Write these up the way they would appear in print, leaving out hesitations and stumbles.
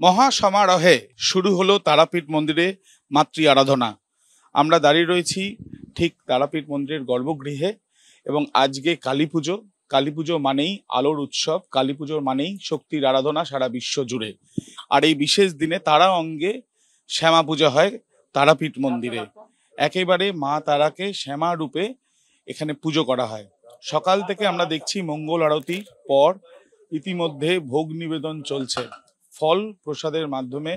মহাসমারোহে শুরু হলো তারাপীঠ মন্দিরে মাতৃ আরাধনা। আমরা দাঁড়িয়ে রয়েছি ঠিক তারাপীঠ মন্দিরের গর্ভগৃহে এবং আজকে কালী পুজো। কালী পুজো মানেই আলোর উৎসব, কালী পুজো মানেই শক্তির আরাধনা সারা বিশ্ব জুড়ে। আর এই বিশেষ দিনে তারা অঙ্গে শ্যামা পূজা হয় তারাপীঠ মন্দিরে। একেবারে মা তারাকে শ্যামা রূপে এখানে পুজো করা হয়। সকাল থেকে আমরা দেখছি মঙ্গল আরতির পর ইতিমধ্যে ভোগ নিবেদন চলছে। ফল প্রসাদের মাধ্যমে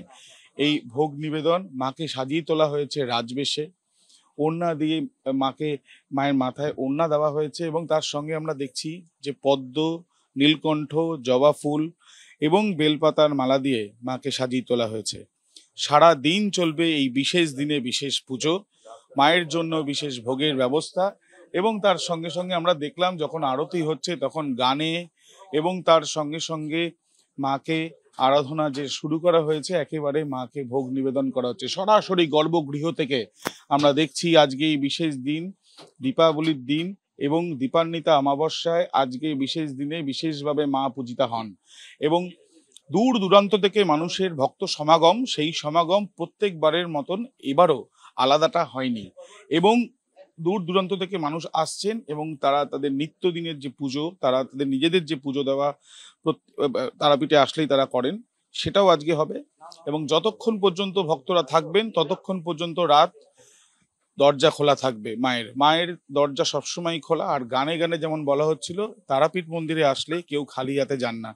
এই ভোগ নিবেদন মাকে সাজিয়ে তোলা হয়েছে রাজবেশে। ওড়না দিয়ে মায়ের মাথায় ওড়না দেওয়া হয়েছে এবং তার সঙ্গে আমরা দেখছি যে পদ্ম, নীলকণ্ঠ, জবা ফুল এবং বেলপাতার মালা দিয়ে মাকে সাজিয়ে তোলা হয়েছে। সারা দিন চলবে এই বিশেষ দিনে বিশেষ পুজো, মায়ের জন্য বিশেষ ভোগের ব্যবস্থা এবং তার সঙ্গে সঙ্গে আমরা দেখলাম যখন আরতি হচ্ছে তখন গানে এবং তার সঙ্গে সঙ্গে মাকে আরাধনা যে শুরু করা হয়েছে, একেবারে মাকে ভোগ নিবেদন করা হচ্ছে সরাসরি গর্ভগৃহ থেকে। আমরা দেখছি আজকে এই বিশেষ দিন, দীপাবলির দিন এবং দীপান্বিতা অমাবস্যায় আজকে বিশেষ দিনে বিশেষভাবে মা পূজিতা হন এবং দূর দূরান্ত থেকে মানুষের ভক্ত সমাগম, সেই সমাগম প্রত্যেকবারের মতন এবারও আলাদাটা হয়নি এবং দূর দূরান্ত থেকে মানুষ আসছেন এবং তারা তাদের নিত্যদিনের যে পুজো, তারা তাদের নিজেদের যে পুজো দেওয়া তারাপীঠে আসলেই তারা করেন, সেটাও আজকে হবে এবং যতক্ষণ পর্যন্ত ভক্তরা থাকবেন ততক্ষণ পর্যন্ত রাত দরজা খোলা থাকবে। মায়ের দরজা সবসময় খোলা। আর গানে গানে যেমন বলা হচ্ছিল, তারাপীঠ মন্দিরে আসলে কেউ খালি হাতে যান না।